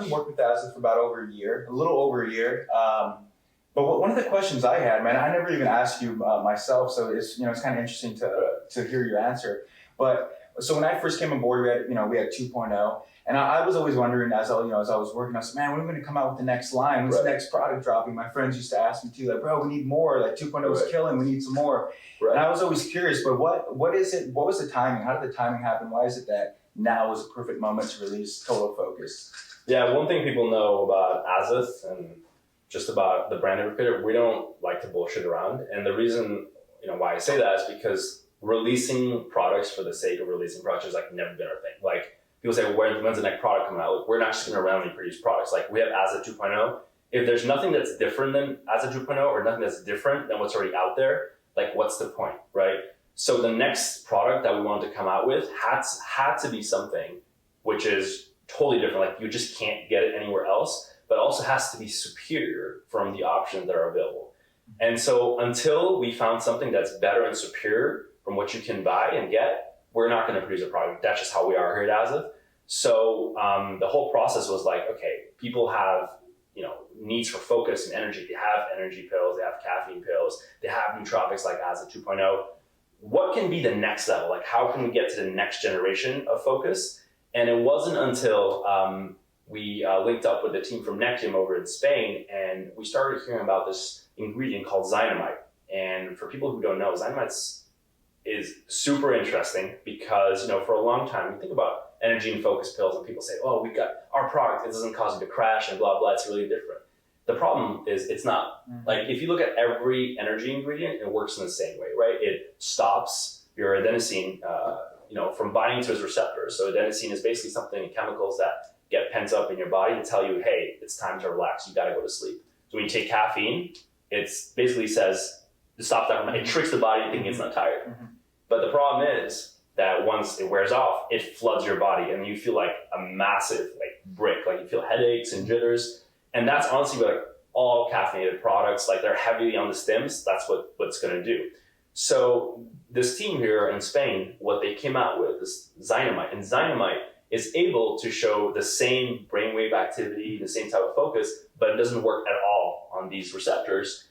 I've worked with AZOTH for about over a year, a little over a year. But one of the questions I had, man, I never even asked you myself, so it's it's kind of interesting to hear your answer. But so when I first came on board, we had 2.0, and I was always wondering as I was working, I was like, man, when are we going to come out with the next line? When's the next product dropping? My friends used to ask me too, like, bro, we need more. Like 2.0 is killing, we need some more. And I was always curious, but what is it? What was the timing? How did the timing happen? Why is it that now is a perfect moment to release Total Focus? Yeah, one thing people know about AZOTH and just about the brand we created, we don't like to bullshit around. And the reason why I say that is because releasing products for the sake of releasing products has never been our thing. Like people say, when's the next product coming out? Like, we're not just going to randomly produce products. Like we have AZOTH 2.0. If there's nothing that's different than AZOTH 2.0 or nothing that's different than what's already out there, like what's the point, right? So the next product that we wanted to come out with had to be something which is totally different. Like you just can't get it anywhere else, but also has to be superior from the options that are available. And so until we found something that's better and superior from what you can buy and get, we're not going to produce a product. That's just how we are here at AZOTH. So the whole process was like, okay, people have needs for focus and energy. They have energy pills, they have caffeine pills, they have nootropics like AZOTH 2.0. What can be the next level? Like how can we get to the next generation of focus? And it wasn't until we linked up with the team from 𝐓𝐲𝐓𝐀𝐋 over in Spain, and we started hearing about this ingredient called ZYNAMITE. And for people who don't know, ZYNAMITE is super interesting because, for a long time, you think about energy and focus pills and people say, oh, we got our product, it doesn't cause you to crash and blah, blah, it's really different. The problem is it's not. Mm-hmm. Like if you look at every energy ingredient, it works in the same way, right? It stops your adenosine, from binding to its receptors. So adenosine is basically something, chemicals that get pent up in your body to tell you, hey, it's time to relax, you gotta go to sleep. So when you take caffeine, it basically says, to stop that, it tricks the body thinking it's not tired. Mm-hmm. But the problem is that once it wears off, it floods your body and you feel like a massive brick, like you feel headaches and jitters. And that's honestly all caffeinated products, they're heavily on the stims, that's what's gonna do. So this team here in Spain, what they came out with is ZYNAMITE. And ZYNAMITE is able to show the same brainwave activity, the same type of focus, but it doesn't work at all on these receptors.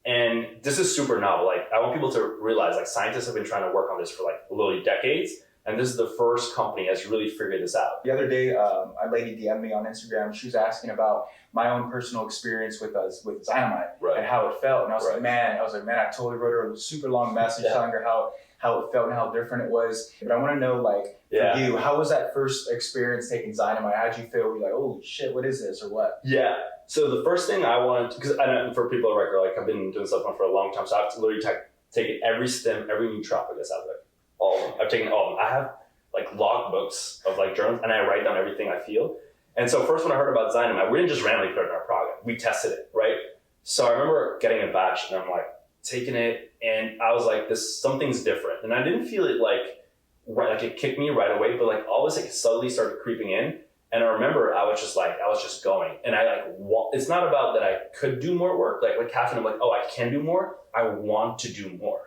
And this is super novel. I want people to realize, scientists have been trying to work on this for literally decades, and this is the first company that's really figured this out. The other day, a lady DM'd me on Instagram. She was asking about my own personal experience with ZYNAMITE and how it felt. And I was like, man, I totally wrote her a super long message telling her how it felt and how different it was. But I want to know, for you, how was that first experience taking ZYNAMITE? How'd you feel? Were you like, holy shit, what is this or what? Yeah. So the first thing I wanted to, because I know for people on record, I've been doing supplement for a long time, so I've literally taken every stim, every nootropic that's out there, all of them. I've taken all of them. I have log books of journals, and I write down everything I feel. And so first when I heard about ZYNAMITE, we didn't just randomly put it in our product. We tested it, right? So I remember getting a batch, and I'm taking it, and I was like, something's different. And I didn't feel it it kicked me right away, but all of a sudden it slowly started creeping in. And I remember I was just going, and it's not about that I could do more work. With caffeine, I'm oh, I can do more. I want to do more.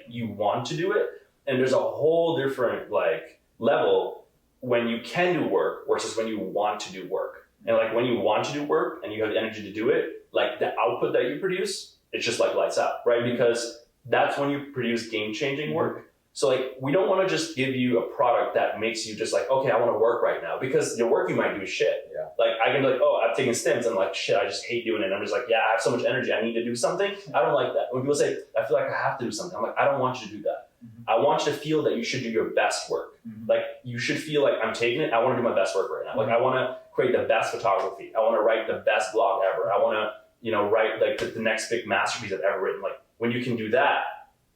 You want to do it. And there's a whole different level when you can do work versus when you want to do work. And when you want to do work and you have the energy to do it, the output that you produce, it's just lights out, right? Because that's when you produce game-changing work. So we don't want to just give you a product that makes you just okay, I want to work right now, because your work you might do shit. Yeah. I can be oh, I've taken stims and shit, I just hate doing it. And I'm just I have so much energy, I need to do something. I don't like that. When people say, I feel like I have to do something, I'm I don't want you to do that. Mm-hmm. I want you to feel that you should do your best work. Mm-hmm. You should feel I'm taking it, I want to do my best work right now. Mm-hmm. I want to create the best photography. I want to write the best blog ever. I want to, write the next big masterpiece I've ever written. When you can do that,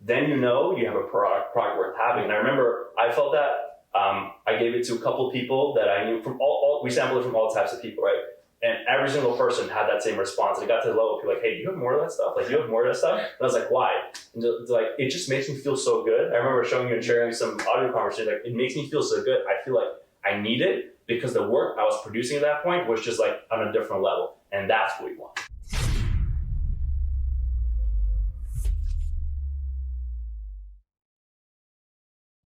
then you have a product worth having. And I remember I felt that. I gave it to a couple people that I knew from we sampled it from all types of people, right? And every single person had that same response. And it got to the level of people hey, do you have more of that stuff? Do you have more of that stuff? And I was why? And it's it just makes me feel so good. I remember showing you and sharing some audio conversations. It makes me feel so good. I feel I need it because the work I was producing at that point was just on a different level. And that's what we want.